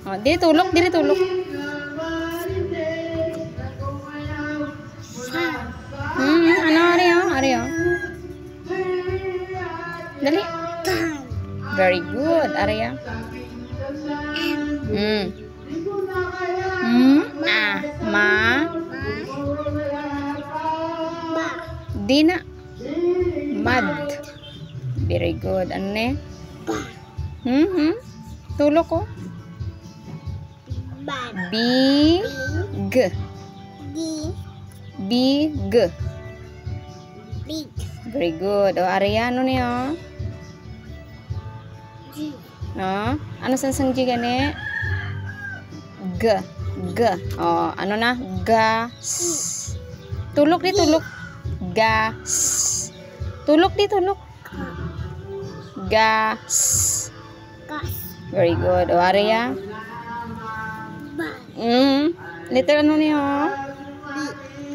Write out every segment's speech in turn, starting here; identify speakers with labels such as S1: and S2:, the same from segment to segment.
S1: Oh, diri tulok, diri tulok. Ano ari oh. Dali. Very good, Arya. Ma. Dina. Mad. Very good. Ano ne? Tulok ko. Big. Big. Very good. O, Arya, ano niyo? No? Ano sang G gani? G. O, ano na? Gas. Tulok di, tulok. Gas. Tulok di, tulok. Gas. Very good. O, Arya? Letter ano niyo?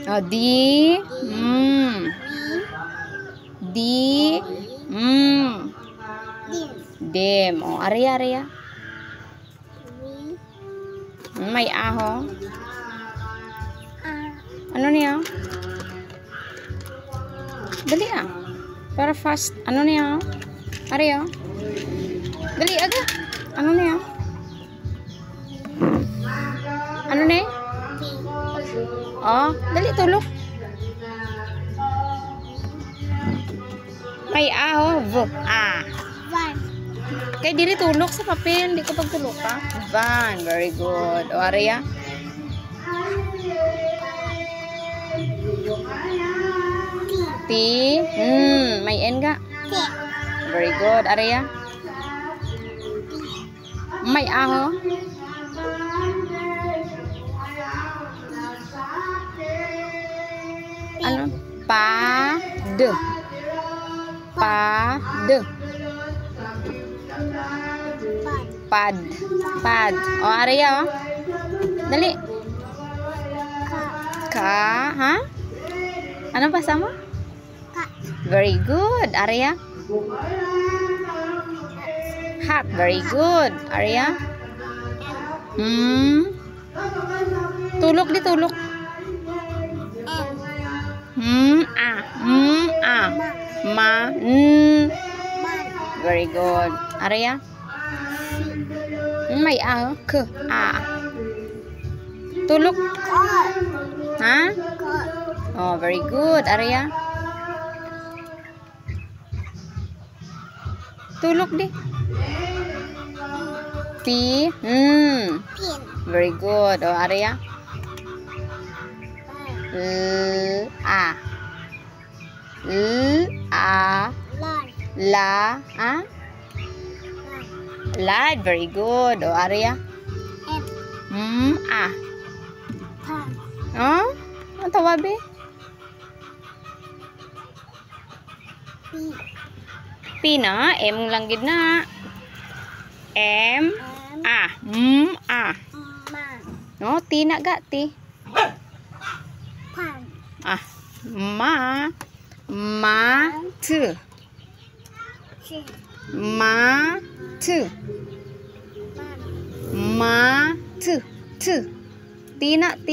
S1: O, D. D. Dim. O, Arya. May aho. Ano niya? Dali ah. Para fast. Ano niya? Arya. Dali aga. Ano niya? Ano niya? Oh, dali tulok. May aho. Van. Kay diri tulok sa papel, hindi ko pagtulok pa. Van, very good. O, Arya? T. May N ga? Very good. Arya? May aho? Ano? Pad. O, Arya, oh. Dali. Ha? Ano pa sama? Very good. Arya? Hat. Very good. Arya? Tulok di, tulok. Ma. Very good. Arya? May k. Tulok. Ha? Oh, very good. Arya? Tulok di. P. Very good. Oh, Arya? Lad. Very good. O, Arya? Oh? Ang tawabi? P na. M lang gid na. M. No, T na ga. T. Ma. T. T na, T.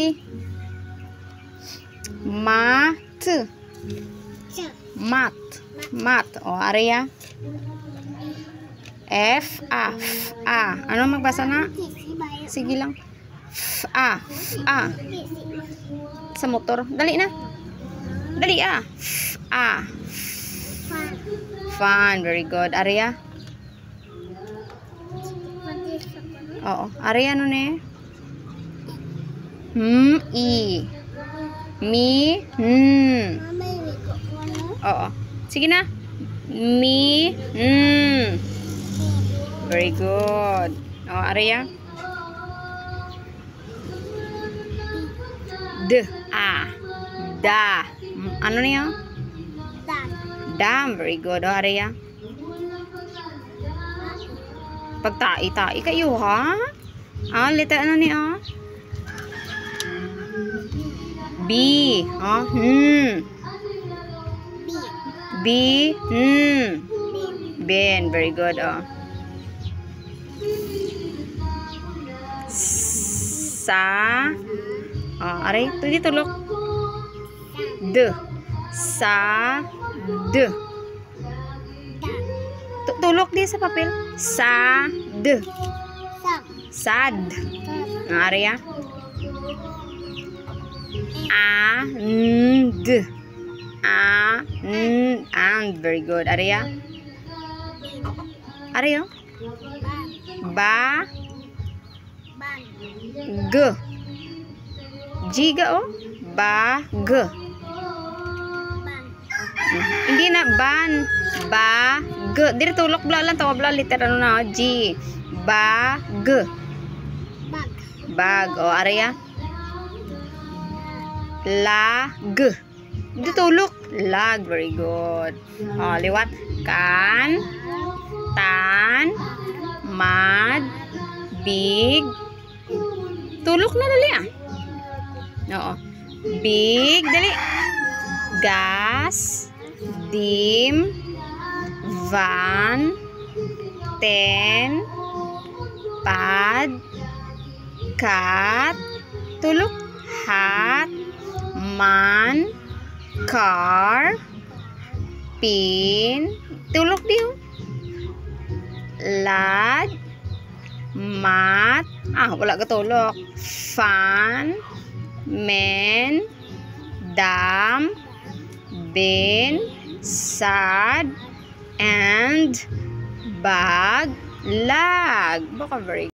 S1: Mat. O, Arya? F. Ano magbasa na? Sige lang. Sa motor. Dali na. Dali Fun. Very good. Arya? Oo. Arya, ano ne? I. Mi. Oo. Sige na. Mi. Very good. O, Arya? Da. Ano niya? Dam. Very good. O, Arya? Pagtai-tai kayo, ha? Letter ano niya? B. B. Ben. Very good. Sa. Aray, pwede tulok. D. Sa. D. Tulok di sa papel. Sa. D. Sad. Aray ya. And. And. Very good. Aray ya. Aray yo. Ba. G. Jiga oh. Bag. Hindi na ban. Bag. Diri tulok bla lang tawa bla liter ano na G. Bag. Bag. Oh, araya. Lag. Dito tulok. Lag. Very good. Oh, liwat. Kan. Tan. Mad. Big. Tulok na dali ah. Oo. Big. Dali. Gas. Dim. Van. Ten. Pad. Cat. Tulok. Hat. Man. Car. Pin. Tulok diyo. Lad. Mat. Wala ka tulok. Fan. Men. Dam. Bin. Sad. And. Bag. Lag. Baka very